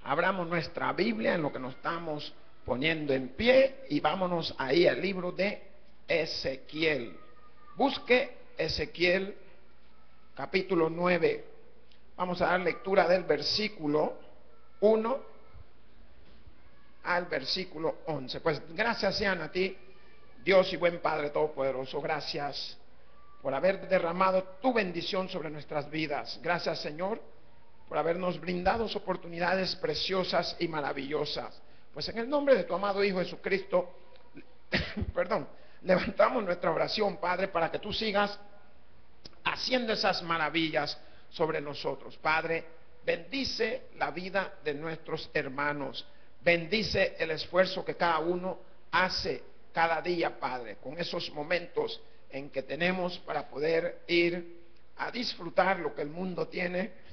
Abramos nuestra Biblia en lo que nos estamos poniendo en pie y vámonos ahí al libro de Ezequiel. Busque Ezequiel capítulo 9. Vamos a dar lectura del versículo 1 al versículo 11. Pues gracias sean a ti, Dios y buen Padre Todopoderoso. Gracias por haber derramado tu bendición sobre nuestras vidas. Gracias, Señor, por habernos brindado oportunidades preciosas y maravillosas. Pues en el nombre de tu amado Hijo Jesucristo, levantamos nuestra oración, Padre, para que tú sigas haciendo esas maravillas sobre nosotros. Padre, bendice la vida de nuestros hermanos. Bendice el esfuerzo que cada uno hace cada día, Padre, con esos momentos en que tenemos para poder ir a disfrutar lo que el mundo tiene,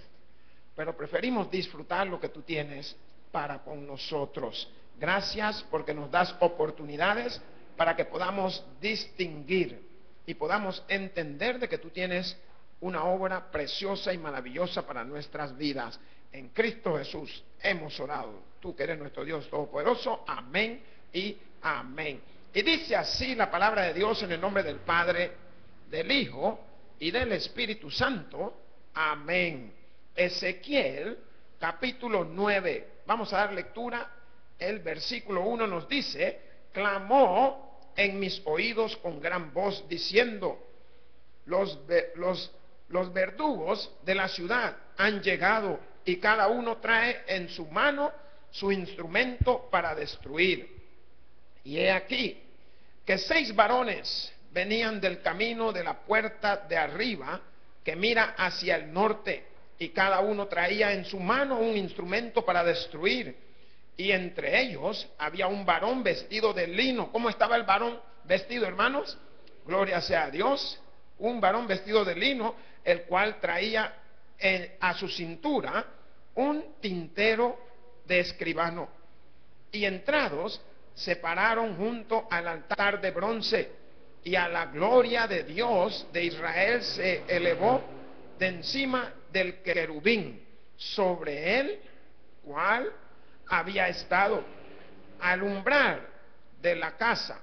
pero preferimos disfrutar lo que tú tienes para con nosotros. Gracias porque nos das oportunidades para que podamos distinguir y podamos entender de que tú tienes una obra preciosa y maravillosa para nuestras vidas. En Cristo Jesús hemos orado. Tú que eres nuestro Dios Todopoderoso. Amén y amén. Y dice así la palabra de Dios en el nombre del Padre, del Hijo y del Espíritu Santo. Amén. Ezequiel capítulo 9. Vamos a dar lectura. El versículo 1 nos dice: clamó en mis oídos con gran voz diciendo: los verdugos de la ciudad han llegado y cada uno trae en su mano su instrumento para destruir. Y he aquí que 6 varones venían del camino de la puerta de arriba que mira hacia el norte, y cada uno traía en su mano un instrumento para destruir. Y entre ellos había un varón vestido de lino. ¿Cómo estaba el varón vestido, hermanos? Gloria sea a Dios. Un varón vestido de lino, el cual traía a su cintura un tintero de escribano. Y entrados se pararon junto al altar de bronce, y a la gloria de Dios de Israel se elevó de encima del querubín sobre el cual había estado al umbral de la casa.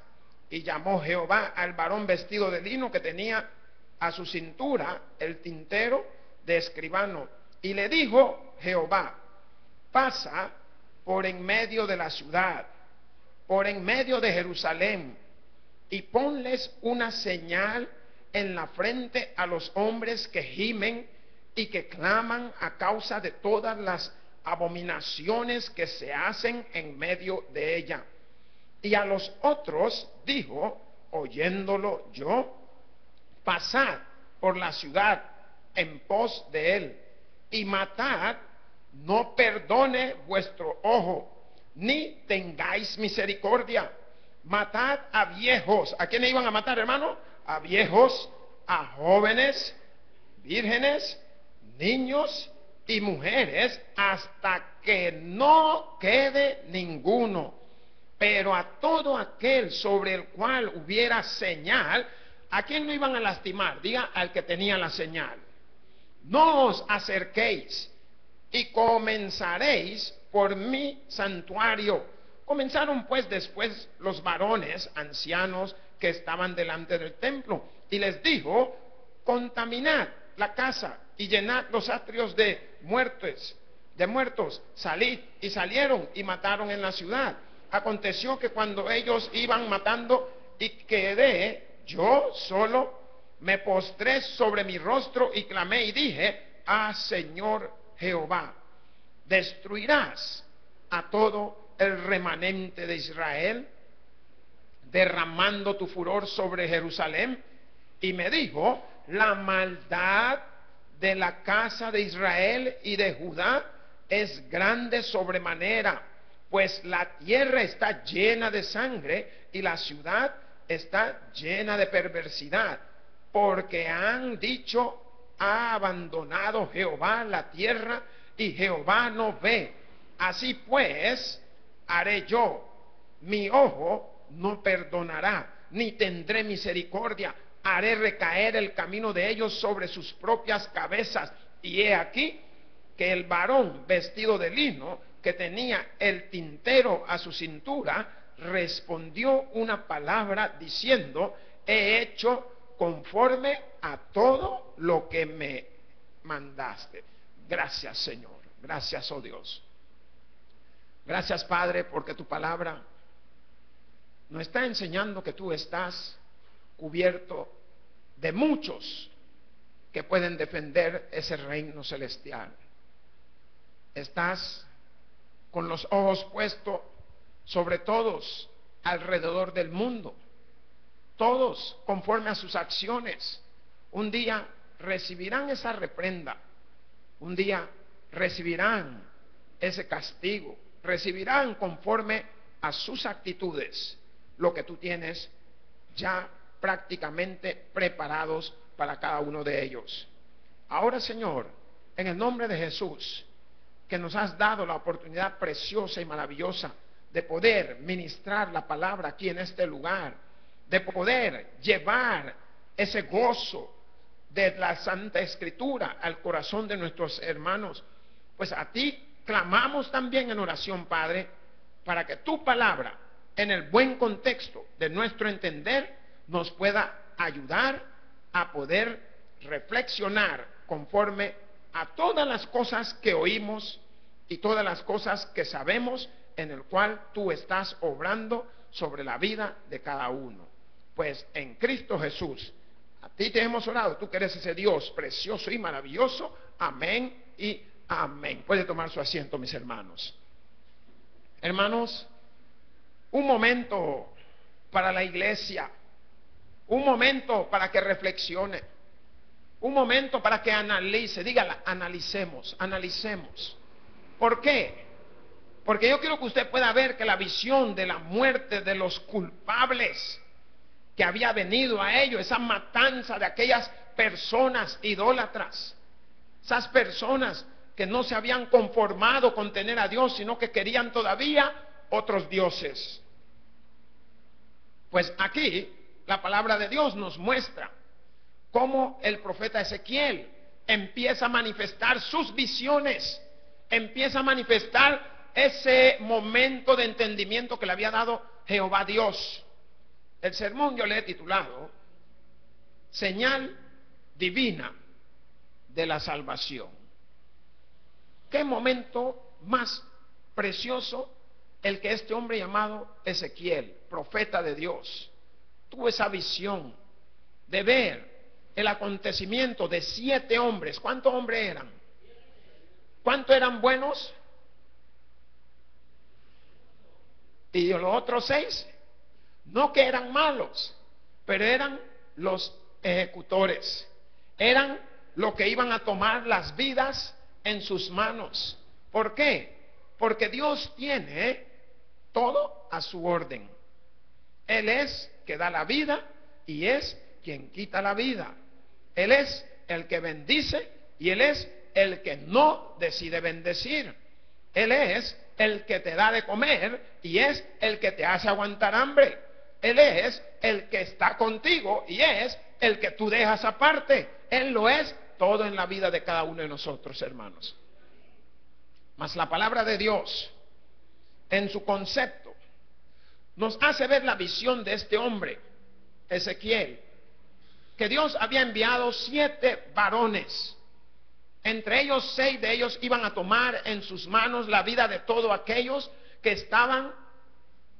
Y llamó Jehová al varón vestido de lino que tenía a su cintura el tintero de escribano, y le dijo Jehová: pasa por en medio de la ciudad, por en medio de Jerusalén, y ponles una señal en la frente a los hombres que gimen y que claman a causa de todas las abominaciones que se hacen en medio de ella. Y a los otros dijo, oyéndolo yo: pasad por la ciudad en pos de él, y matad, no perdone vuestro ojo, ni tengáis misericordia. Matad a viejos. ¿A quién iban a matar, hermano? A viejos, a jóvenes, vírgenes, niños y mujeres, hasta que no quede ninguno. Pero a todo aquel sobre el cual hubiera señal, ¿a quién no iban a lastimar? Diga: al que tenía la señal. No os acerquéis, y comenzaréis por mi santuario. Comenzaron pues después los varones ancianos que estaban delante del templo, y les dijo: contaminad la casa y llenad los atrios de muertos, salid. Y salieron y mataron en la ciudad. Aconteció que cuando ellos iban matando, y quedé yo solo, me postré sobre mi rostro y clamé y dije: ah, Señor Jehová, ¿destruirás a todo el remanente de Israel, derramando tu furor sobre Jerusalén? Y me dijo: la maldad de la casa de Israel y de Judá es grande sobremanera, pues la tierra está llena de sangre y la ciudad está llena de perversidad, porque han dicho: ha abandonado Jehová la tierra y Jehová no ve. Así pues haré yo, mi ojo no perdonará, ni tendré misericordia. Haré recaer el camino de ellos sobre sus propias cabezas. Y he aquí que el varón vestido de lino que tenía el tintero a su cintura, respondió una palabra diciendo: he hecho conforme a todo lo que me mandaste. Gracias, Señor. Gracias, oh Dios. Gracias, Padre, porque tu palabra nos está enseñando que tú estás cubierto de muchos que pueden defender ese reino celestial. Estás con los ojos puestos sobre todos alrededor del mundo. Todos, conforme a sus acciones, un día recibirán esa reprenda, un día recibirán ese castigo, recibirán conforme a sus actitudes lo que tú tienes ya prácticamente preparados para cada uno de ellos. Ahora, Señor, en el nombre de Jesús, que nos has dado la oportunidad preciosa y maravillosa de poder ministrar la palabra aquí en este lugar, de poder llevar ese gozo de la Santa Escritura al corazón de nuestros hermanos, pues a ti clamamos también en oración, Padre, para que tu palabra, en el buen contexto de nuestro entender, nos pueda ayudar a poder reflexionar conforme a todas las cosas que oímos y todas las cosas que sabemos, en el cual tú estás obrando sobre la vida de cada uno. Pues en Cristo Jesús, a ti te hemos orado, tú que eres ese Dios precioso y maravilloso. Amén y amén. Puede tomar su asiento, mis hermanos. Hermanos, un momento para la iglesia, un momento para que reflexione, un momento para que analice. Dígala: analicemos, analicemos. ¿Por qué? Porque yo quiero que usted pueda ver que la visión de la muerte de los culpables que había venido a ellos, esa matanza de aquellas personas idólatras, esas personas que no se habían conformado con tener a Dios, sino que querían todavía otros dioses. Pues aquí la palabra de Dios nos muestra cómo el profeta Ezequiel empieza a manifestar sus visiones, empieza a manifestar ese momento de entendimiento que le había dado Jehová Dios. El sermón yo le he titulado Señal Divina de la Salvación. Qué momento más precioso el que este hombre llamado Ezequiel, profeta de Dios, tuvo esa visión de ver el acontecimiento de 7 hombres. ¿Cuántos hombres eran? ¿Cuántos eran buenos? Y los otros 6, no que eran malos, pero eran los ejecutores, eran los que iban a tomar las vidas en sus manos. ¿Por qué? Porque Dios tiene todo a su orden. Él es que da la vida y es quien quita la vida. Él es el que bendice y Él es el que no decide bendecir. Él es el que te da de comer y es el que te hace aguantar hambre. Él es el que está contigo y es el que tú dejas aparte. Él lo es todo en la vida de cada uno de nosotros, hermanos. Mas la palabra de Dios, en su concepto, nos hace ver la visión de este hombre, Ezequiel, que Dios había enviado 7 varones. Entre ellos 6 de ellos iban a tomar en sus manos la vida de todos aquellos que estaban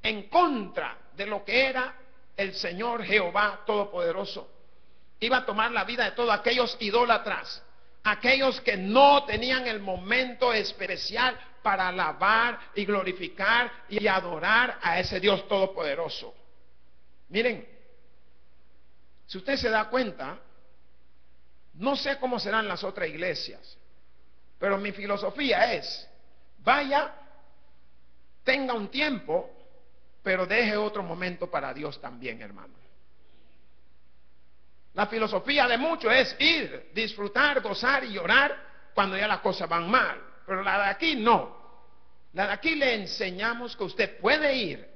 en contra de lo que era el Señor Jehová Todopoderoso. Iba a tomar la vida de todos aquellos idólatras, aquellos que no tenían el momento especial para alabar y glorificar y adorar a ese Dios Todopoderoso. Miren, si usted se da cuenta, no sé cómo serán las otras iglesias, pero mi filosofía es: vaya, tenga un tiempo, pero deje otro momento para Dios también, hermano. La filosofía de muchos es ir, disfrutar, gozar y llorar cuando ya las cosas van mal. Pero la de aquí no. La de aquí le enseñamos que usted puede ir.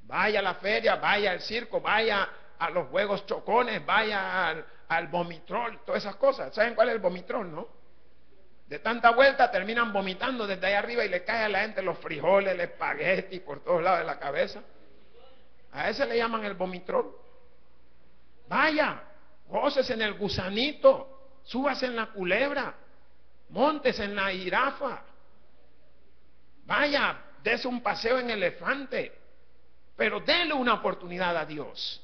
Vaya a la feria, vaya al circo, vaya a los juegos chocones, vaya al vomitrol, todas esas cosas. ¿Saben cuál es el vomitrol, no? De tanta vuelta terminan vomitando desde ahí arriba y le cae a la gente los frijoles, el espagueti por todos lados de la cabeza. A ese le llaman el vomitrol. Vaya, gócese en el gusanito, súbase en la culebra, móntese en la jirafa. Vaya, dese un paseo en elefante, pero déle una oportunidad a Dios.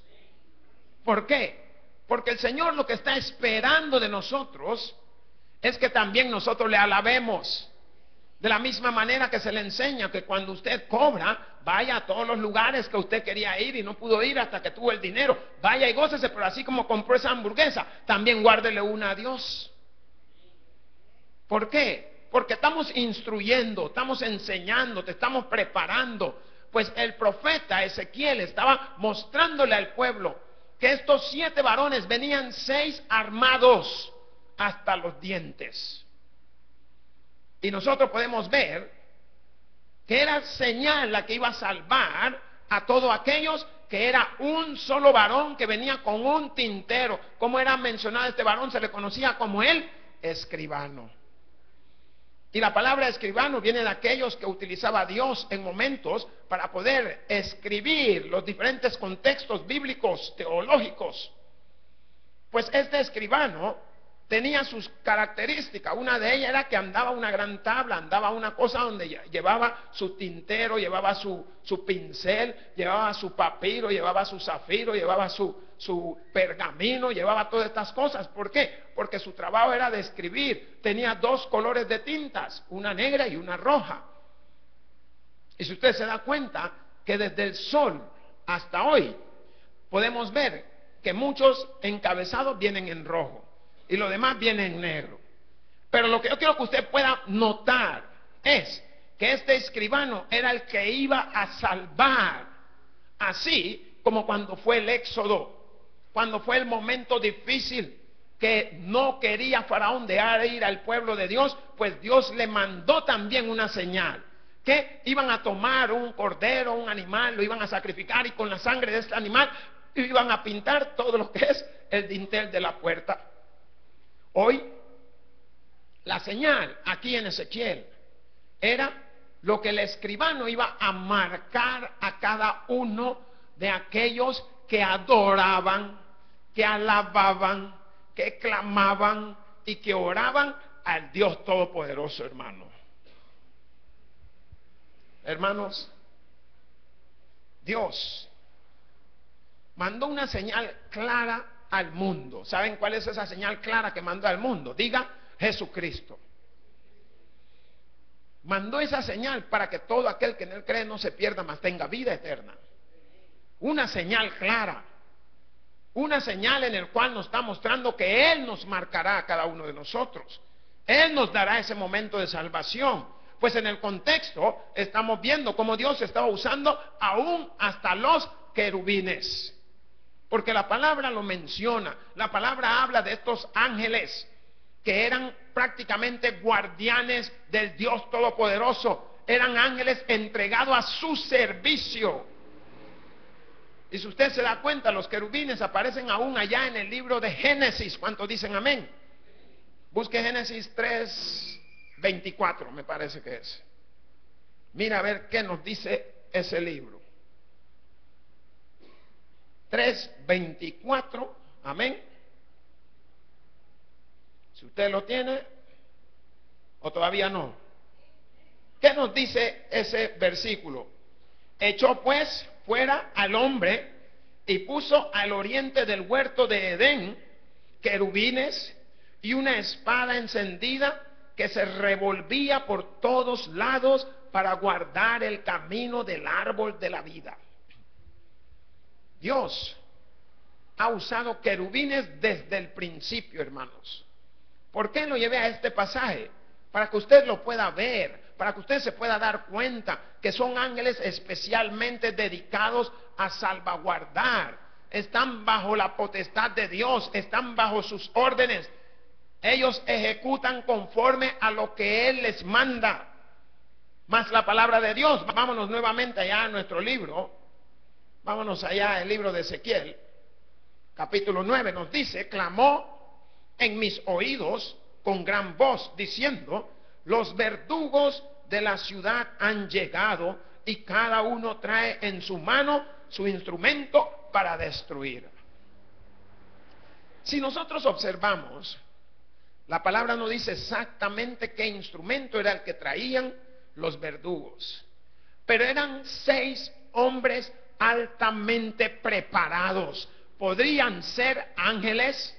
¿Por qué? Porque el Señor lo que está esperando de nosotros es que también nosotros le alabemos. De la misma manera que se le enseña que cuando usted cobra, vaya a todos los lugares que usted quería ir y no pudo ir hasta que tuvo el dinero. Vaya y gócese, pero así como compró esa hamburguesa, también guárdele una a Dios. ¿Por qué? Porque estamos instruyendo, estamos enseñando, te estamos preparando. Pues el profeta Ezequiel estaba mostrándole al pueblo que estos 7 varones venían 6 armados hasta los dientes. Y nosotros podemos ver que era señal la que iba a salvar a todos aquellos que era un solo varón que venía con un tintero. ¿Cómo era mencionado este varón? Se le conocía como el escribano. Y la palabra escribano viene de aquellos que utilizaba Dios en momentos para poder escribir los diferentes contextos bíblicos, teológicos. Pues este escribano tenía sus características. Una de ellas era que andaba una gran tabla, andaba una cosa donde llevaba su tintero, llevaba su pincel, llevaba su papiro, llevaba su zafiro, llevaba su pergamino, llevaba todas estas cosas. ¿Por qué? Porque su trabajo era de escribir. Tenía 2 colores de tintas, una negra y una roja. Y si usted se da cuenta que desde el sol hasta hoy podemos ver que muchos encabezados vienen en rojo y lo demás viene en negro. Pero lo que yo quiero que usted pueda notar es que este escribano era el que iba a salvar, así como cuando fue el éxodo, cuando fue el momento difícil que no quería Faraón dejar ir al pueblo de Dios, pues Dios le mandó también una señal, que iban a tomar un cordero, un animal, lo iban a sacrificar y con la sangre de este animal iban a pintar todo lo que es el dintel de la puerta. Hoy, la señal aquí en Ezequiel era lo que el escribano iba a marcar a cada uno de aquellos que adoraban, que alababan, que clamaban y que oraban al Dios Todopoderoso, hermano. Hermanos, Dios mandó una señal clara al mundo. ¿Saben cuál es esa señal clara que mandó al mundo? Diga, Jesucristo. Mandó esa señal para que todo aquel que en él cree no se pierda, mas tenga vida eterna. Una señal clara, una señal en el cual nos está mostrando que Él nos marcará a cada uno de nosotros. Él nos dará ese momento de salvación. Pues en el contexto estamos viendo cómo Dios estaba usando aún hasta los querubines. Porque la palabra lo menciona, la palabra habla de estos ángeles que eran prácticamente guardianes del Dios Todopoderoso, eran ángeles entregados a su servicio. Y si usted se da cuenta, los querubines aparecen aún allá en el libro de Génesis. ¿Cuántos dicen amén? Busque Génesis 3:24, me parece que es. Mira a ver qué nos dice ese libro. 3:24, amén. Si usted lo tiene o todavía no. ¿Qué nos dice ese versículo? Echó pues fuera al hombre y puso al oriente del huerto de Edén querubines y una espada encendida que se revolvía por todos lados para guardar el camino del árbol de la vida. Dios ha usado querubines desde el principio, hermanos. ¿Por qué lo llevé a este pasaje? Para que usted lo pueda ver, para que usted se pueda dar cuenta que son ángeles especialmente dedicados a salvaguardar. Están bajo la potestad de Dios, están bajo sus órdenes. Ellos ejecutan conforme a lo que Él les manda. Más la palabra de Dios. Vámonos nuevamente allá a nuestro libro. Vámonos allá al libro de Ezequiel, capítulo 9, nos dice: clamó en mis oídos con gran voz, diciendo: los verdugos de la ciudad han llegado, y cada uno trae en su mano su instrumento para destruir. Si nosotros observamos, la palabra no dice exactamente qué instrumento era el que traían los verdugos, pero eran 6 hombres altamente preparados. Podrían ser ángeles,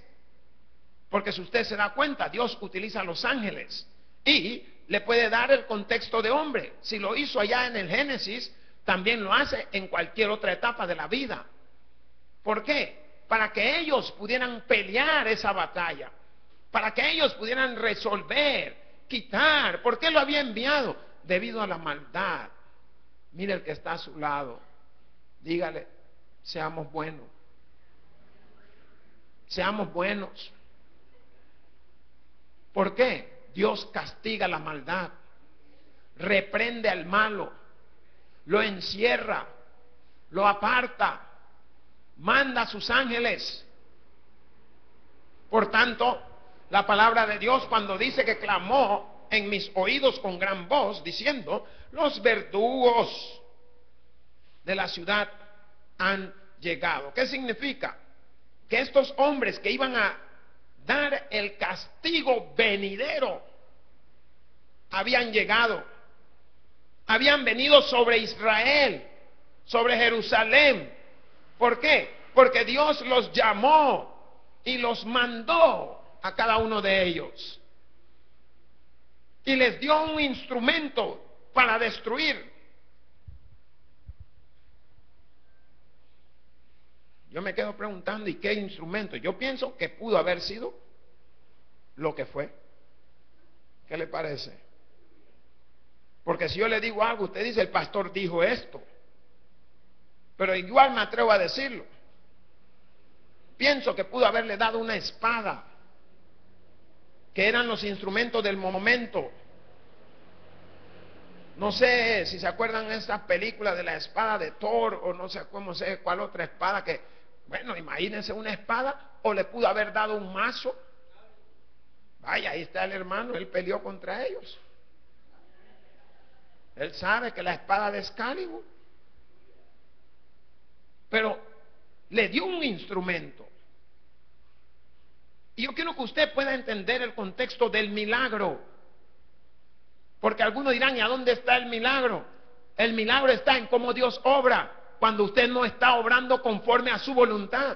porque si usted se da cuenta, Dios utiliza a los ángeles y le puede dar el contexto de hombre. Si lo hizo allá en el Génesis, también lo hace en cualquier otra etapa de la vida. ¿Por qué? Para que ellos pudieran pelear esa batalla, para que ellos pudieran resolver, quitar. ¿Por qué lo había enviado? Debido a la maldad. Mire el que está a su lado, dígale: seamos buenos. Seamos buenos. ¿Por qué? Dios castiga la maldad, reprende al malo, lo encierra, lo aparta, manda a sus ángeles. Por tanto, la palabra de Dios, cuando dice que clamó en mis oídos con gran voz, diciendo: los verdugos de la ciudad han llegado. ¿Qué significa? Que estos hombres que iban a dar el castigo venidero habían llegado, habían venido sobre Israel, sobre Jerusalén. ¿Por qué? Porque Dios los llamó y los mandó a cada uno de ellos y les dio un instrumento para destruir. Yo me quedo preguntando: ¿y qué instrumento? Yo pienso que pudo haber sido lo que fue. ¿Qué le parece? Porque si yo le digo algo, usted dice: el pastor dijo esto, pero igual me atrevo a decirlo. Pienso que pudo haberle dado una espada, que eran los instrumentos del momento. No sé si se acuerdan de esa película de la espada de Thor, o no sé cómo sé cuál otra espada que, bueno, imagínense una espada, o le pudo haber dado un mazo. Vaya, ahí está el hermano, él peleó contra ellos. Él sabe que la espada de Excalibur, pero le dio un instrumento. Y yo quiero que usted pueda entender el contexto del milagro, porque algunos dirán: ¿y a dónde está el milagro? El milagro está en cómo Dios obra cuando usted no está obrando conforme a su voluntad.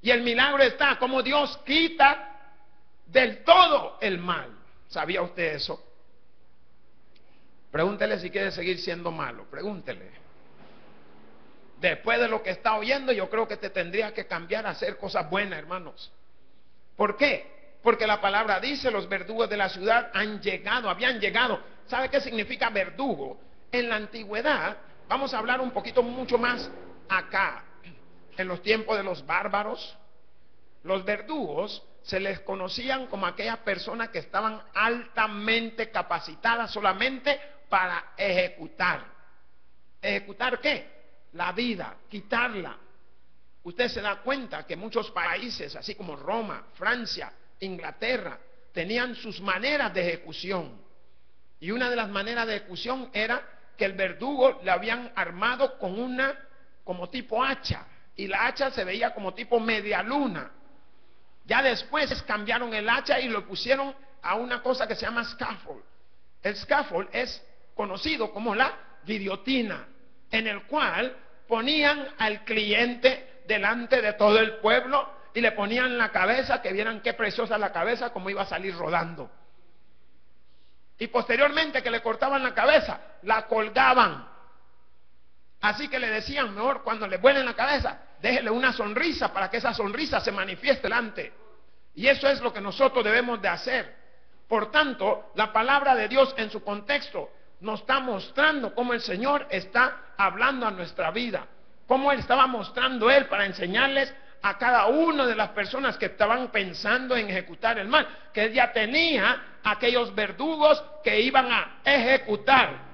Y el milagro está como Dios quita del todo el mal. ¿Sabía usted eso? Pregúntele si quiere seguir siendo malo. Pregúntele. Después de lo que está oyendo, yo creo que te tendría que cambiar a hacer cosas buenas, hermanos. ¿Por qué? Porque la palabra dice: los verdugos de la ciudad han llegado, habían llegado. ¿Sabe qué significa verdugo? En la antigüedad, vamos a hablar un poquito mucho más acá, en los tiempos de los bárbaros, los verdugos se les conocían como aquellas personas que estaban altamente capacitadas solamente para ejecutar. ¿Ejecutar qué? La vida, quitarla. Usted se da cuenta que muchos países, así como Roma, Francia, Inglaterra, tenían sus maneras de ejecución. Y una de las maneras de ejecución era que el verdugo le habían armado con una, como tipo hacha, y la hacha se veía como tipo media luna. Ya después cambiaron el hacha y lo pusieron a una cosa que se llama scaffold. El scaffold es conocido como la guillotina, en el cual ponían al cliente delante de todo el pueblo y le ponían la cabeza, que vieran qué preciosa la cabeza, como iba a salir rodando. Y posteriormente que le cortaban la cabeza, la colgaban. Así que le decían: mejor cuando le vuelen la cabeza, déjele una sonrisa para que esa sonrisa se manifieste delante. Y eso es lo que nosotros debemos de hacer. Por tanto, la palabra de Dios en su contexto nos está mostrando cómo el Señor está hablando a nuestra vida, cómo Él estaba mostrando Él para enseñarles a cada una de las personas que estaban pensando en ejecutar el mal, que Él ya tenía aquellos verdugos que iban a ejecutar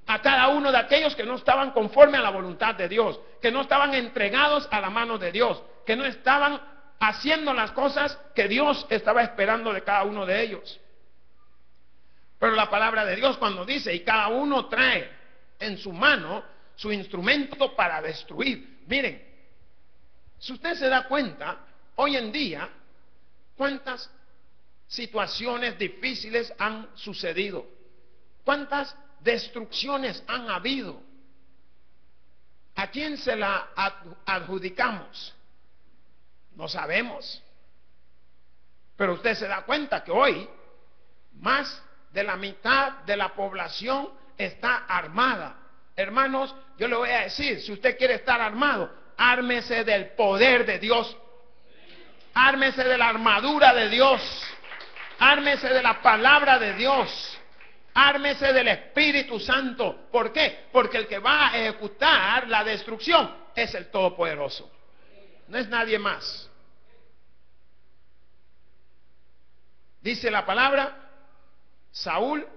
a cada uno de aquellos que no estaban conforme a la voluntad de Dios, que no estaban entregados a la mano de Dios, que no estaban haciendo las cosas que Dios estaba esperando de cada uno de ellos. Pero la palabra de Dios cuando dice, y cada uno trae en su mano su instrumento para destruir. Miren, si usted se da cuenta, hoy en día, cuántas situaciones difíciles han sucedido, cuántas destrucciones han habido. ¿A quién se la adjudicamos? No sabemos. Pero usted se da cuenta que hoy más de la mitad de la población está armada. Hermanos, yo le voy a decir, si usted quiere estar armado, ármese del poder de Dios, ármese de la armadura de Dios, ármese de la palabra de Dios, ármese del Espíritu Santo. ¿Por qué? Porque el que va a ejecutar la destrucción es el Todopoderoso, no es nadie más. Dice la palabra, Saúl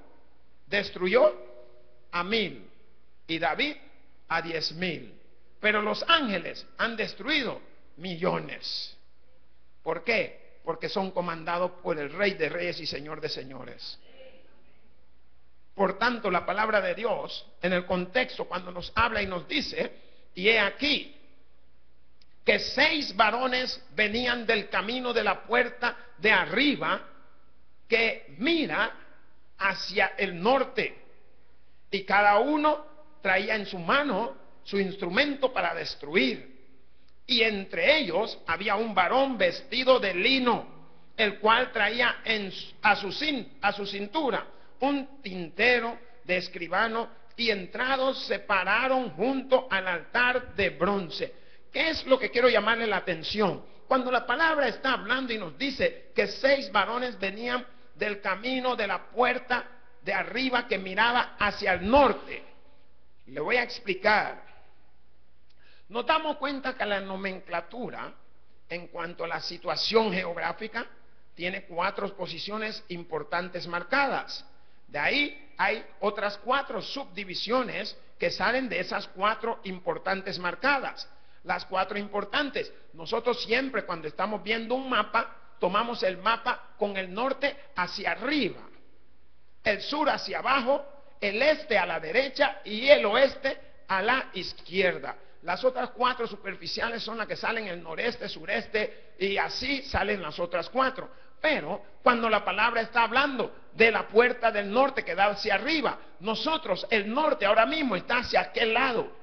destruyó a 1000 y David a 10,000, pero los ángeles han destruido millones. ¿Por qué? Porque son comandados por el Rey de Reyes y Señor de Señores. Por tanto, la palabra de Dios, en el contexto, cuando nos habla y nos dice, y he aquí, que 6 varones venían del camino de la puerta de arriba, que mira hacia el norte, y cada uno traía en su mano su instrumento para destruir. Y entre ellos había un varón vestido de lino, el cual traía a su cintura un tintero de escribano, y entrados se pararon junto al altar de bronce. ¿Qué es lo que quiero llamarle la atención? Cuando la palabra está hablando y nos dice que 6 varones venían del camino de la puerta de arriba que miraba hacia el norte, le voy a explicar. Nos damos cuenta que la nomenclatura en cuanto a la situación geográfica tiene 4 posiciones importantes marcadas. De ahí hay otras 4 subdivisiones que salen de esas 4 importantes marcadas. Las 4 importantes, nosotros siempre cuando estamos viendo un mapa, tomamos el mapa con el norte hacia arriba, el sur hacia abajo, el este a la derecha y el oeste a la izquierda. Las otras 4 superficiales son las que salen el noreste, sureste, y así salen las otras 4. Pero cuando la palabra está hablando de la puerta del norte que da hacia arriba, nosotros, el norte ahora mismo está hacia aquel lado.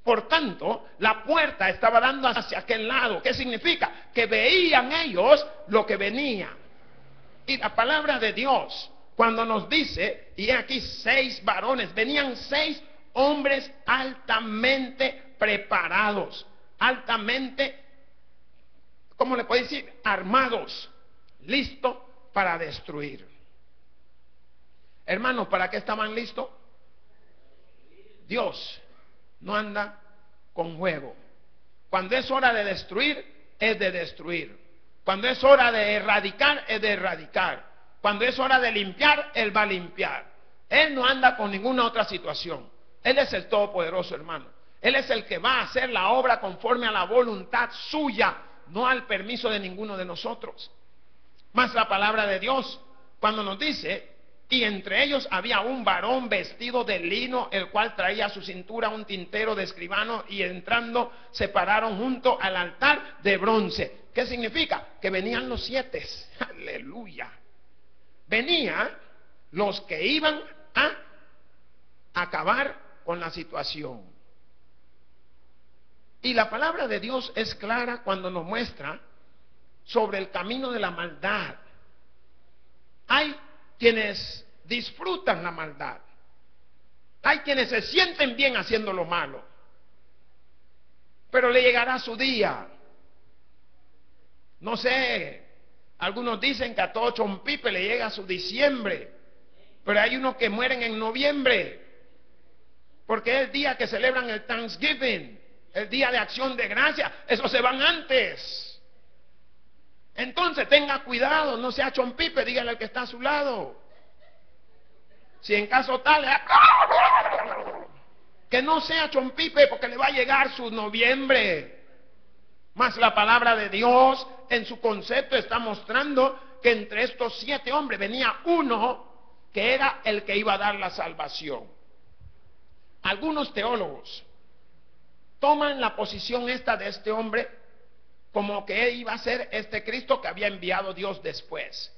Por tanto, la puerta estaba dando hacia aquel lado. ¿Qué significa? Que veían ellos lo que venía. Y la palabra de Dios, cuando nos dice, y aquí 6 varones, venían 6 hombres altamente preparados, altamente, ¿cómo le puedo decir? Armados, listos para destruir. Hermanos, ¿para qué estaban listos? Dios no anda con juego. Cuando es hora de destruir, es de destruir. Cuando es hora de erradicar, es de erradicar. Cuando es hora de limpiar, Él va a limpiar. Él no anda con ninguna otra situación. Él es el Todopoderoso, hermano. Él es el que va a hacer la obra conforme a la voluntad suya, no al permiso de ninguno de nosotros. Más la palabra de Dios, cuando nos dice, y entre ellos había un varón vestido de lino, el cual traía a su cintura un tintero de escribano, y entrando se pararon junto al altar de bronce. ¿Qué significa? Que venían los 7. Aleluya. Venían los que iban a acabar con la situación. Y la palabra de Dios es clara cuando nos muestra sobre el camino de la maldad. Hay quienes disfrutan la maldad. Hay quienes se sienten bien haciendo lo malo. Pero le llegará su día. No sé, algunos dicen que a todo chompipe le llega su diciembre. Pero hay unos que mueren en noviembre. Porque es el día que celebran el Thanksgiving, el día de acción de gracia. Esos se van antes. Entonces tenga cuidado, no sea chompipe, dígale al que está a su lado. Si en caso tal, que no sea chompipe porque le va a llegar su noviembre. Mas la palabra de Dios en su concepto está mostrando que entre estos 7 hombres venía uno que era el que iba a dar la salvación. Algunos teólogos toman la posición esta de este hombre como que él iba a ser este Cristo que había enviado Dios después.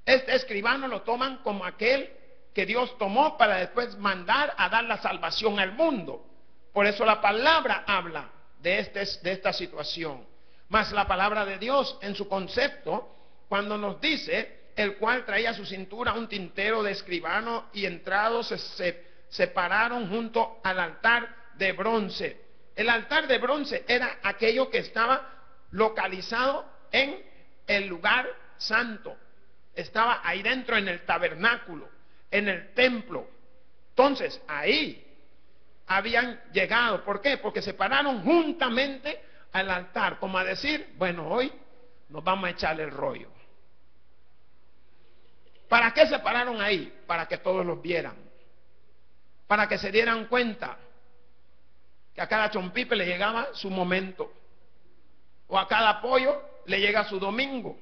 Este escribano lo toman como aquel que Dios tomó para después mandar a dar la salvación al mundo. Por eso la palabra habla de esta situación. Mas la palabra de Dios en su concepto, cuando nos dice, el cual traía a su cintura un tintero de escribano y entrados se pararon junto al altar de bronce. El altar de bronce era aquello que estaba localizado en el lugar santo. Estaba ahí dentro en el tabernáculo, en el templo. Entonces, ahí habían llegado. ¿Por qué? Porque se pararon juntamente al altar, como a decir, bueno, hoy nos vamos a echar el rollo. ¿Para qué se pararon ahí? Para que todos los vieran. Para que se dieran cuenta que a cada chompipe le llegaba su momento. O a cada pollo le llega su domingo.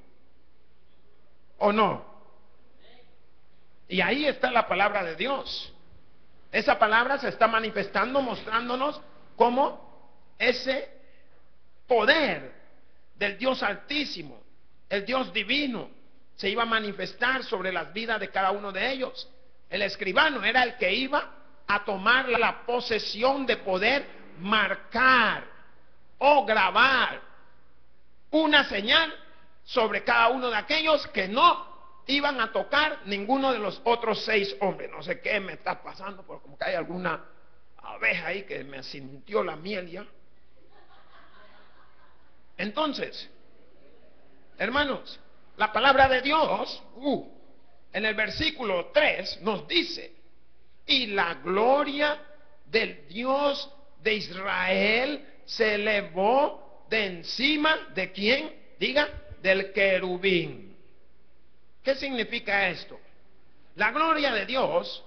¿O no? Y ahí está la palabra de Dios. Esa palabra se está manifestando, mostrándonos cómo ese poder del Dios Altísimo, el Dios divino, se iba a manifestar sobre las vidas de cada uno de ellos. El escribano era el que iba a tomar la posesión de poder marcar o grabar una señal sobre cada uno de aquellos que no iban a tocar ninguno de los otros 6 hombres. No sé qué me está pasando, porque como que hay alguna abeja ahí que me sintió la miel ya. Entonces, hermanos, la palabra de Dios en el versículo 3 nos dice, y la gloria del Dios de Israel se elevó de encima de ¿quién? Diga, del querubín. ¿Qué significa esto? La gloria de Dios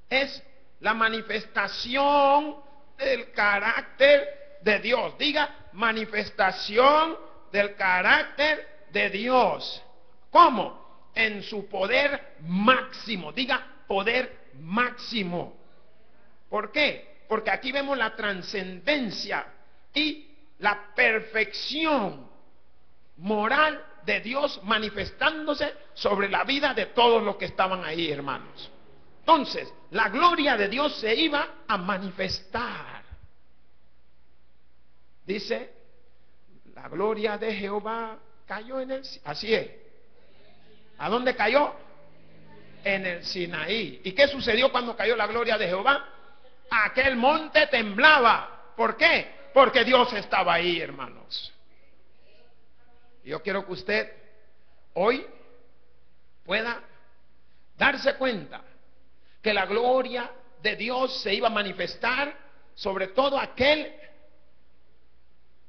es la manifestación del carácter de Dios. Diga, manifestación del carácter de Dios. ¿Cómo? En su poder máximo. Diga, poder máximo. ¿Por qué? Porque aquí vemos la trascendencia y la perfección moral de Dios manifestándose sobre la vida de todos los que estaban ahí, hermanos. Entonces, la gloria de Dios se iba a manifestar. Dice, la gloria de Jehová cayó en el... Así es. ¿A dónde cayó? En el Sinaí. ¿Y qué sucedió cuando cayó la gloria de Jehová? Aquel monte temblaba. ¿Por qué? Porque Dios estaba ahí, hermanos. Yo quiero que usted hoy pueda darse cuenta que la gloria de Dios se iba a manifestar sobre todo aquel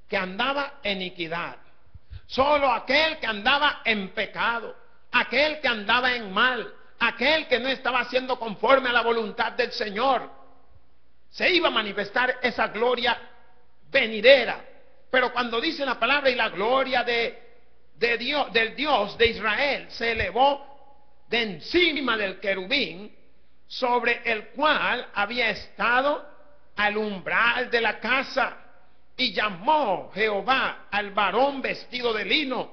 que andaba en iniquidad, solo aquel que andaba en pecado, aquel que andaba en mal, aquel que no estaba haciendo conforme a la voluntad del Señor. Se iba a manifestar esa gloria venidera. Pero cuando dice la palabra y la gloria de Dios, del Dios de Israel se elevó de encima del querubín sobre el cual había estado al umbral de la casa, y llamó Jehová al varón vestido de lino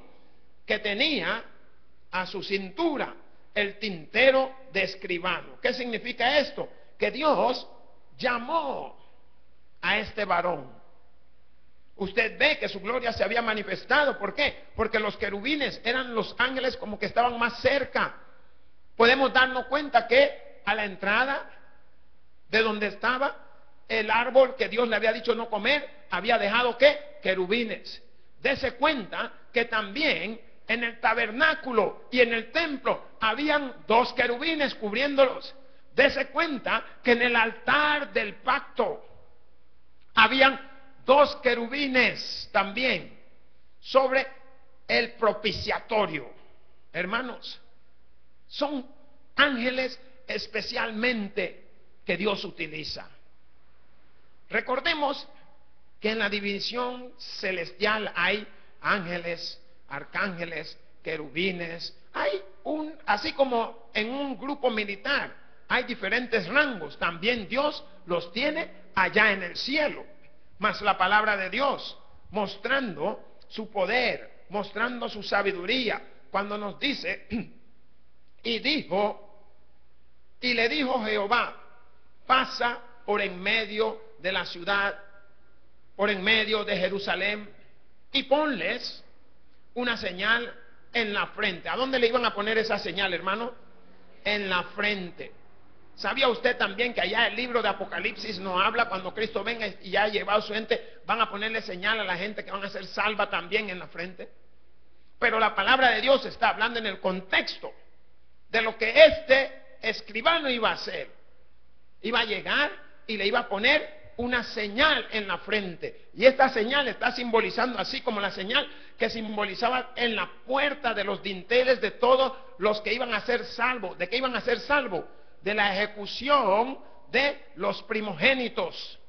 que tenía a su cintura el tintero de escribano. ¿Qué significa esto? Que Dios llamó a este varón. Usted ve que su gloria se había manifestado. ¿Por qué? Porque los querubines eran los ángeles como que estaban más cerca. Podemos darnos cuenta que a la entrada de donde estaba el árbol que Dios le había dicho no comer, había dejado ¿qué? Querubines. Dese cuenta que también en el tabernáculo y en el templo habían 2 querubines cubriéndolos. Dese cuenta que en el altar del pacto habían 2 querubines también sobre el propiciatorio. Hermanos, son ángeles especialmente que Dios utiliza. Recordemos que en la división celestial hay ángeles, arcángeles, querubines, hay así como en un grupo militar hay diferentes rangos, también Dios los tiene allá en el cielo. Mas la palabra de Dios, mostrando su poder, mostrando su sabiduría, cuando nos dice, y le dijo Jehová, pasa por en medio de la ciudad, por en medio de Jerusalén, y ponles una señal en la frente. ¿A dónde le iban a poner esa señal, hermano? En la frente. ¿Sabía usted también que allá el libro de Apocalipsis nos habla cuando Cristo venga y ya ha llevado su gente, van a ponerle señal a la gente que van a ser salva también en la frente? Pero la palabra de Dios está hablando en el contexto de lo que este escribano iba a hacer. Iba a llegar y le iba a poner una señal en la frente. Y esta señal está simbolizando, así como la señal que simbolizaba en la puerta de los dinteles de todos los que iban a ser salvos. ¿De qué iban a ser salvos? De la ejecución de los primogénitos.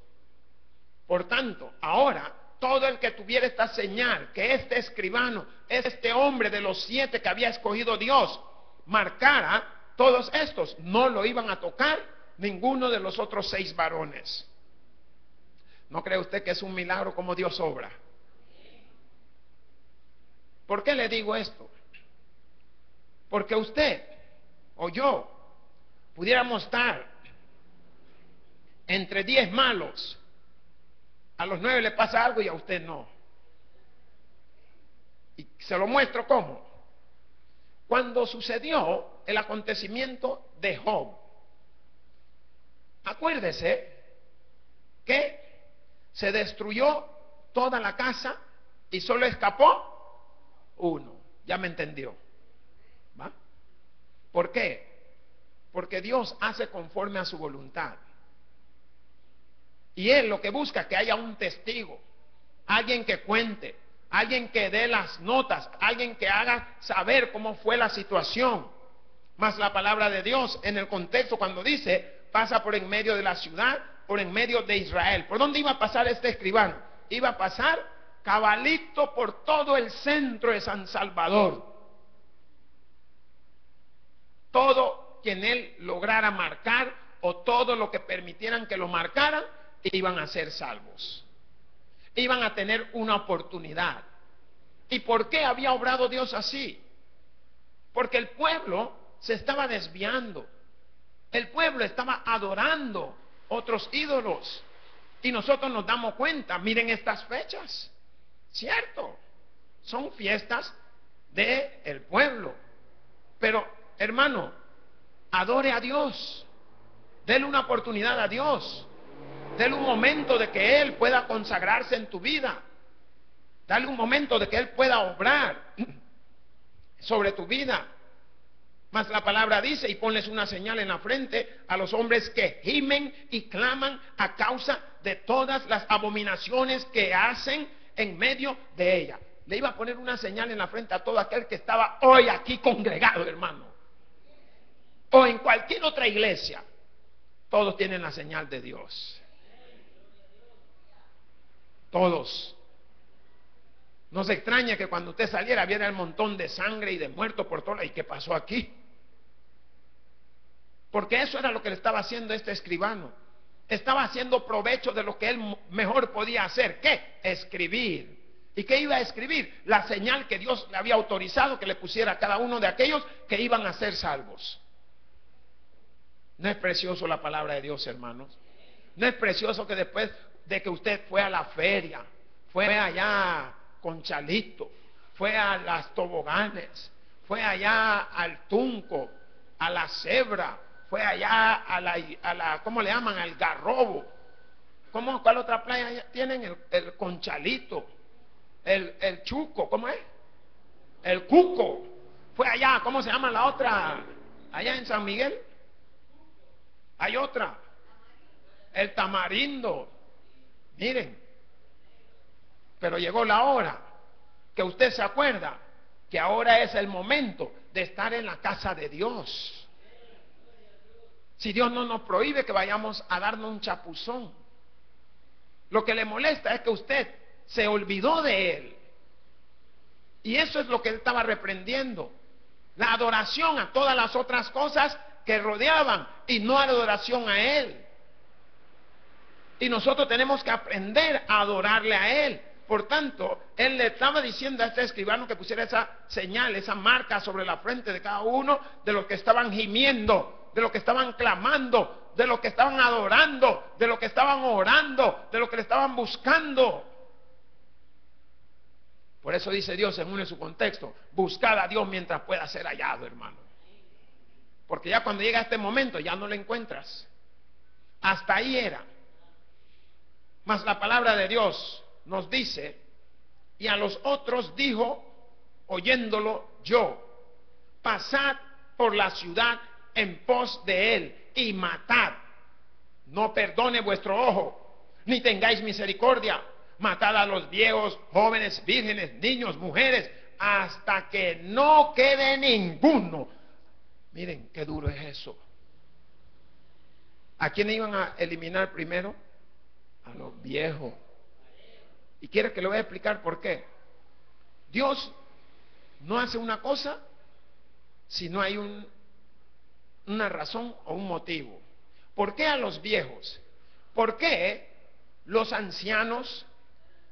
Por tanto, ahora todo el que tuviera esta señal, que este escribano, este hombre de los 7 que había escogido Dios, marcara, todos estos no lo iban a tocar ninguno de los otros 6 varones. ¿No cree usted que es un milagro como Dios obra? ¿Por qué le digo esto? Porque usted o yo pudiéramos estar entre 10 malos, a los 9 le pasa algo y a usted no. Y se lo muestro cómo. Cuando sucedió el acontecimiento de Job, acuérdese que se destruyó toda la casa y solo escapó uno. Ya me entendió, ¿va? ¿Por qué? Porque Dios hace conforme a su voluntad. Y Él lo que busca es que haya un testigo, alguien que cuente, alguien que dé las notas, alguien que haga saber cómo fue la situación. Mas la palabra de Dios en el contexto cuando dice, pasa por en medio de la ciudad, por en medio de Israel. ¿Por dónde iba a pasar este escribano? Iba a pasar cabalito por todo el centro de San Salvador. Todo quien él lograra marcar o todo lo que permitieran que lo marcaran, iban a ser salvos. Iban a tener una oportunidad. ¿Y por qué había obrado Dios así? Porque el pueblo se estaba desviando. El pueblo estaba adorando otros ídolos. Y nosotros nos damos cuenta, miren estas fechas. Cierto, son fiestas del pueblo. Pero, hermano, adore a Dios. Dele una oportunidad a Dios. Dale un momento de que Él pueda consagrarse en tu vida. Dale un momento de que Él pueda obrar sobre tu vida. Mas la palabra dice, y ponles una señal en la frente a los hombres que gimen y claman a causa de todas las abominaciones que hacen en medio de ella. Le iba a poner una señal en la frente a todo aquel que estaba hoy aquí congregado, hermano. O en cualquier otra iglesia. Todos tienen la señal de Dios. Todos. No se extraña que cuando usted saliera viera el montón de sangre y de muertos por todo. ¿Y qué pasó aquí? Porque eso era lo que le estaba haciendo este escribano. Estaba haciendo provecho de lo que él mejor podía hacer. ¿Qué? Escribir. ¿Y qué iba a escribir? La señal que Dios le había autorizado que le pusiera a cada uno de aquellos que iban a ser salvos. ¿No es precioso la palabra de Dios, hermanos? ¿No es precioso que después de que usted fue a la feria, fue allá con Chalito, fue a las toboganes, fue allá al Tunco, a la Cebra, fue allá a la ¿cómo le llaman? Al Garrobo? ¿Cuál otra playa tienen? El Conchalito, el Chuco, ¿cómo es? El Cuco. Fue allá, ¿cómo se llama la otra? Allá en San Miguel. Hay otra, el Tamarindo. Miren, pero llegó la hora que usted se acuerda que ahora es el momento de estar en la casa de Dios. Si Dios no nos prohíbe que vayamos a darnos un chapuzón, Lo que le molesta es que usted se olvidó de Él. Y eso es lo que Él estaba reprendiendo. La adoración a todas las otras cosas que rodeaban y no a la adoración a Él. Y nosotros tenemos que aprender a adorarle a Él. Por tanto, Él le estaba diciendo a este escribano que pusiera esa señal, esa marca sobre la frente de cada uno de los que estaban gimiendo, de los que estaban clamando, de los que estaban adorando, de los que estaban orando, de los que le estaban buscando. Por eso dice Dios, según en su contexto, buscad a Dios mientras pueda ser hallado, hermano. Porque ya cuando llega este momento ya no lo encuentras. Hasta ahí era. Mas la palabra de Dios nos dice, y a los otros dijo, oyéndolo yo, pasad por la ciudad en pos de él y matad. No perdone vuestro ojo, ni tengáis misericordia. Matad a los viejos, jóvenes, vírgenes, niños, mujeres, hasta que no quede ninguno. Miren qué duro es eso. ¿A quién iban a eliminar primero? A los viejos. Y quiere que le voy a explicar por qué. Dios no hace una cosa si no hay una razón o un motivo. ¿Por qué a los viejos? ¿Por qué los ancianos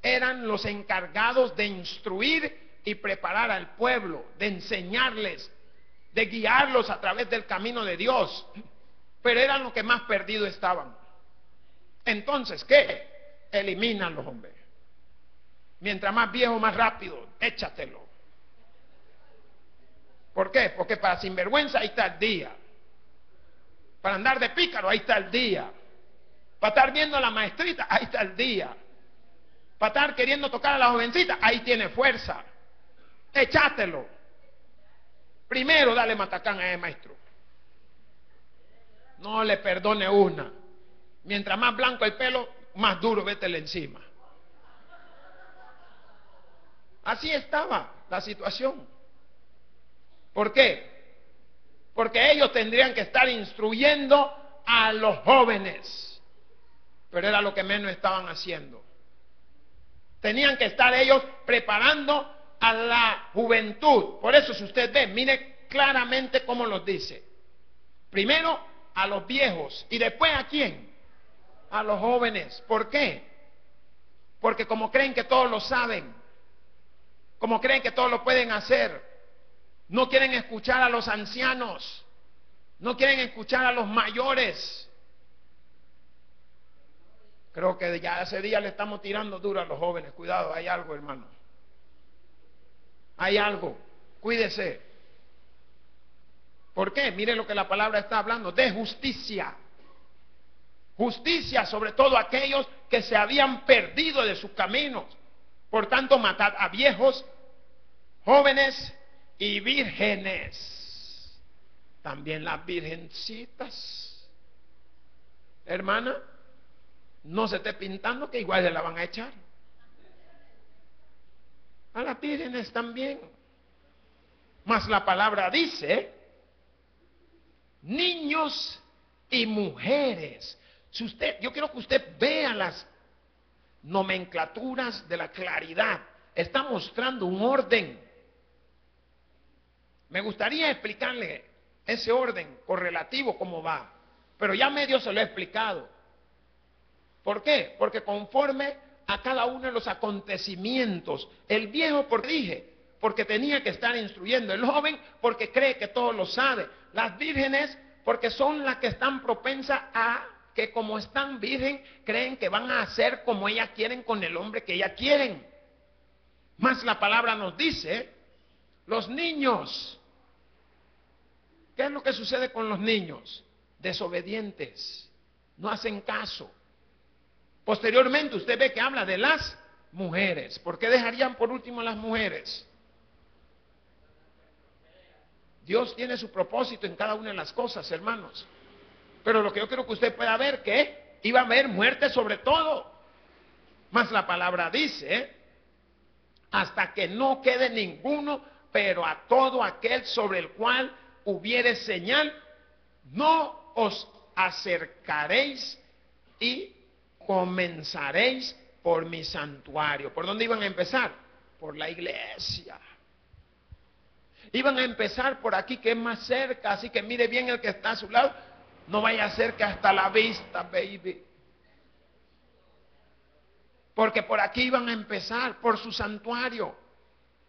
eran los encargados de instruir y preparar al pueblo, de enseñarles, de guiarlos a través del camino de Dios? Pero eran los que más perdidos estaban. Entonces, ¿qué? Elimínalo, hombre. Mientras más viejo, más rápido, échatelo. ¿Por qué? Porque para sinvergüenza ahí está el día. Para andar de pícaro, ahí está el día. Para estar viendo a la maestrita, ahí está el día. Para estar queriendo tocar a la jovencita, ahí tiene fuerza. Échatelo. Primero dale matacán a ese maestro. No le perdone una. Mientras más blanco el pelo, más duro vétele encima. Así estaba la situación. ¿Por qué? Porque ellos tendrían que estar instruyendo a los jóvenes. Pero era lo que menos estaban haciendo. Tenían que estar ellos preparando a la juventud. Por eso, si usted ve, mire claramente cómo los dice. Primero a los viejos y después ¿a quién? A los jóvenes. ¿Por qué? Porque como creen que todos lo saben, como creen que todos lo pueden hacer, no quieren escuchar a los ancianos, no quieren escuchar a los mayores. Creo que ya ese día le estamos tirando duro a los jóvenes. Cuidado, hay algo, hermano. Hay algo. Cuídese. ¿Por qué? Mire lo que la palabra está hablando, de justicia. Justicia sobre todo aquellos que se habían perdido de sus caminos. Por tanto, matad a viejos, jóvenes y vírgenes. También las virgencitas. Hermana, no se esté pintando que igual se la van a echar. A las vírgenes también. Mas la palabra dice, niños y mujeres. Si usted, yo quiero que usted vea las nomenclaturas de la claridad. Está mostrando un orden. Me gustaría explicarle ese orden correlativo cómo va, pero ya medio se lo he explicado. ¿Por qué? Porque conforme a cada uno de los acontecimientos, el viejo, porque dije, porque tenía que estar instruyendo, el joven porque cree que todo lo sabe, las vírgenes porque son las que están propensas a que como están virgen, creen que van a hacer como ellas quieren con el hombre que ellas quieren. Más la palabra nos dice, los niños. ¿Qué es lo que sucede con los niños? Desobedientes, no hacen caso. Posteriormente usted ve que habla de las mujeres. ¿Por qué dejarían por último las mujeres? Dios tiene su propósito en cada una de las cosas, hermanos. Pero lo que yo quiero que usted pueda ver que iba a haber muerte sobre todo. Mas la palabra dice, hasta que no quede ninguno, pero a todo aquel sobre el cual hubiere señal, no os acercaréis y comenzaréis por mi santuario. ¿Por dónde iban a empezar? Por la iglesia. Iban a empezar por aquí, que es más cerca, así que mire bien el que está a su lado. No vaya a ser que hasta la vista, baby. Porque por aquí iban a empezar, por su santuario.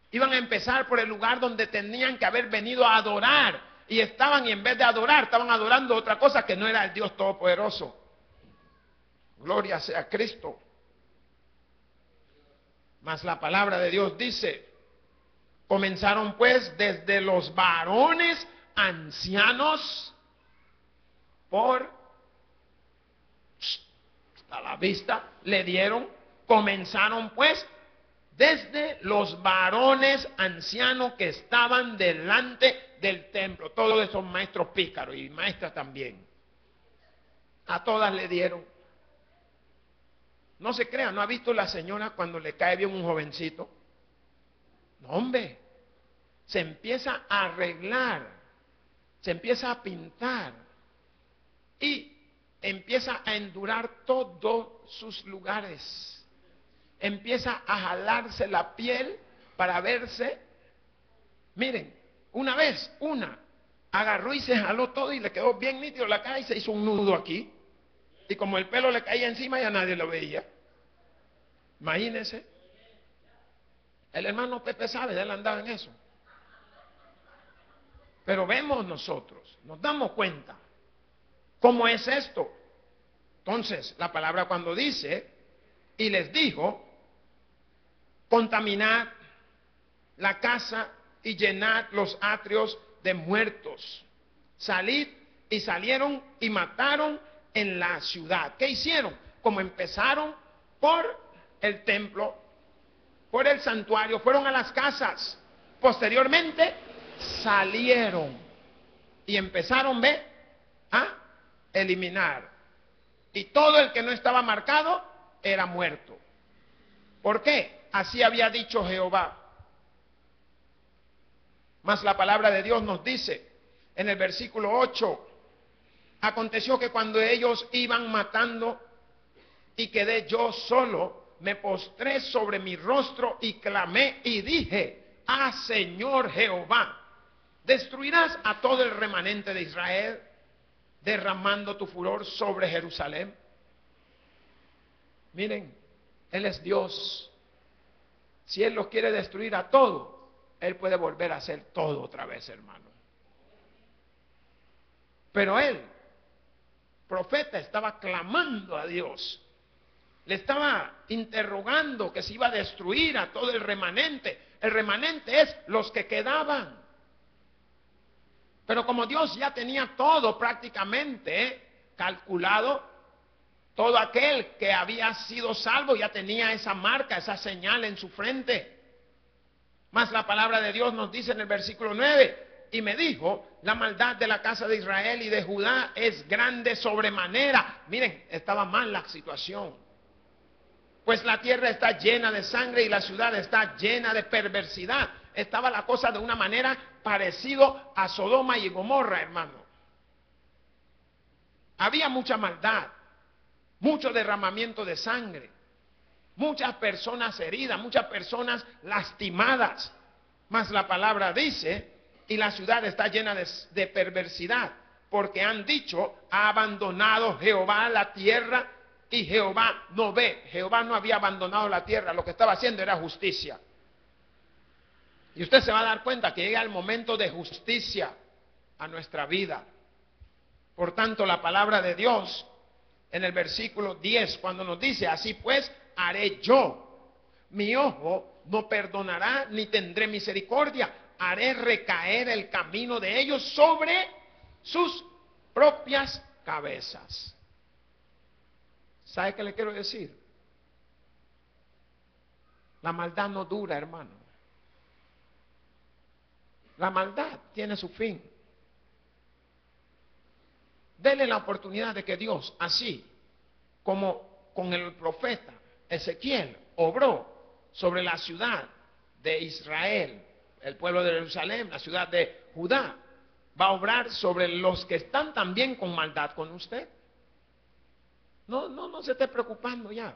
Iban a empezar por el lugar donde tenían que haber venido a adorar. Y estaban, y en vez de adorar, estaban adorando otra cosa que no era el Dios Todopoderoso. Gloria sea a Cristo. Mas la palabra de Dios dice: comenzaron pues desde los varones ancianos por a la vista, le dieron, comenzaron pues desde los varones ancianos que estaban delante del templo. Todos esos maestros pícaros y maestras también. A todas le dieron. No se crea, ¿no ha visto la señora cuando le cae bien un jovencito? No, hombre, se empieza a arreglar, se empieza a pintar y empieza a endurar todos sus lugares. Empieza a jalarse la piel para verse. Miren, una vez, agarró y se jaló todo y le quedó bien nítido la cara y se hizo un nudo aquí. Y como el pelo le caía encima, ya nadie lo veía. Imagínense. El hermano Pepe sabe, él andaba en eso. Pero vemos nosotros, nos damos cuenta cómo es esto. Entonces, la palabra cuando dice, y les dijo, contaminad la casa y llenad los atrios de muertos. Salid, y salieron y mataron en la ciudad. ¿Qué hicieron? Como empezaron por el templo, por el santuario, fueron a las casas. Posteriormente salieron y empezaron, a eliminar. Y todo el que no estaba marcado era muerto. ¿Por qué? Así había dicho Jehová. Mas la palabra de Dios nos dice en el versículo 8: aconteció que cuando ellos iban matando y quedé yo solo, me postré sobre mi rostro y clamé y dije: ah, Señor Jehová, ¿destruirás a todo el remanente de Israel, derramando tu furor sobre Jerusalén? Miren, Él es Dios. Si Él los quiere destruir a todos, Él puede volver a hacer todo otra vez, hermano. Pero él, profeta, estaba clamando a Dios. Le estaba interrogando que se iba a destruir a todo el remanente. El remanente es los que quedaban. Pero como Dios ya tenía todo prácticamente calculado, todo aquel que había sido salvo ya tenía esa marca, esa señal en su frente. Mas la palabra de Dios nos dice en el versículo 9: y me dijo, la maldad de la casa de Israel y de Judá es grande sobremanera. Miren, estaba mal la situación. Pues la tierra está llena de sangre y la ciudad está llena de perversidad. Estaba la cosa de una manera parecido a Sodoma y Gomorra, hermano. Había mucha maldad, mucho derramamiento de sangre, muchas personas heridas, muchas personas lastimadas. Mas la palabra dice, y la ciudad está llena de perversidad, porque han dicho, ha abandonado Jehová la tierra, y Jehová no ve. Jehová no había abandonado la tierra, lo que estaba haciendo era justicia. Y usted se va a dar cuenta que llega el momento de justicia a nuestra vida. Por tanto, la palabra de Dios en el versículo 10, cuando nos dice, así pues haré yo, mi ojo no perdonará ni tendré misericordia, haré recaer el camino de ellos sobre sus propias cabezas. ¿Sabe qué le quiero decir? La maldad no dura, hermano. La maldad tiene su fin. Dele la oportunidad de que Dios, así como con el profeta Ezequiel, obró sobre la ciudad de Israel, el pueblo de Jerusalén, la ciudad de Judá, va a obrar sobre los que están también con maldad con usted. No se esté preocupando ya.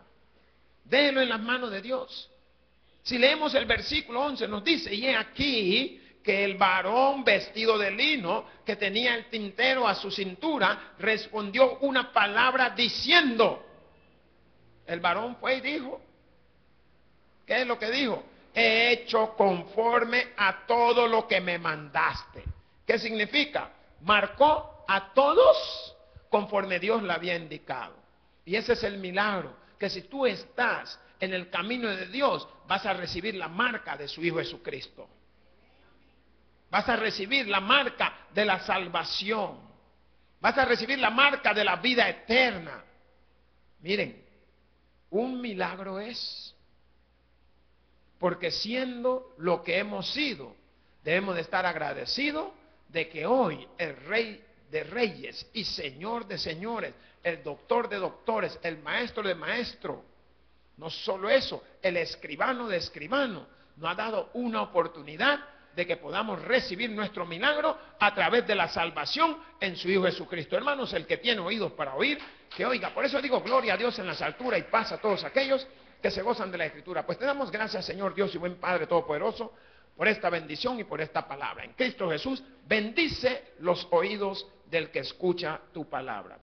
Déjelo en las manos de Dios. Si leemos el versículo 11, nos dice, y he aquí que el varón vestido de lino, que tenía el tintero a su cintura, respondió una palabra diciendo. El varón fue y dijo, ¿qué es lo que dijo? He hecho conforme a todo lo que me mandaste. ¿Qué significa? Marcó a todos conforme Dios le había indicado. Y ese es el milagro, que si tú estás en el camino de Dios, vas a recibir la marca de su Hijo Jesucristo. Vas a recibir la marca de la salvación. Vas a recibir la marca de la vida eterna. Miren, un milagro es, porque siendo lo que hemos sido, debemos de estar agradecidos de que hoy el Rey de Reyes y Señor de Señores, el Doctor de Doctores, el Maestro de Maestros, no solo eso, el Escribano de Escribano, nos ha dado una oportunidad de que podamos recibir nuestro milagro a través de la salvación en su Hijo Jesucristo. Hermanos, el que tiene oídos para oír, que oiga. Por eso digo gloria a Dios en las alturas y paz a todos aquellos que se gozan de la Escritura. Pues te damos gracias, Señor Dios y buen Padre Todopoderoso, por esta bendición y por esta palabra. En Cristo Jesús, bendice los oídos del que escucha tu palabra.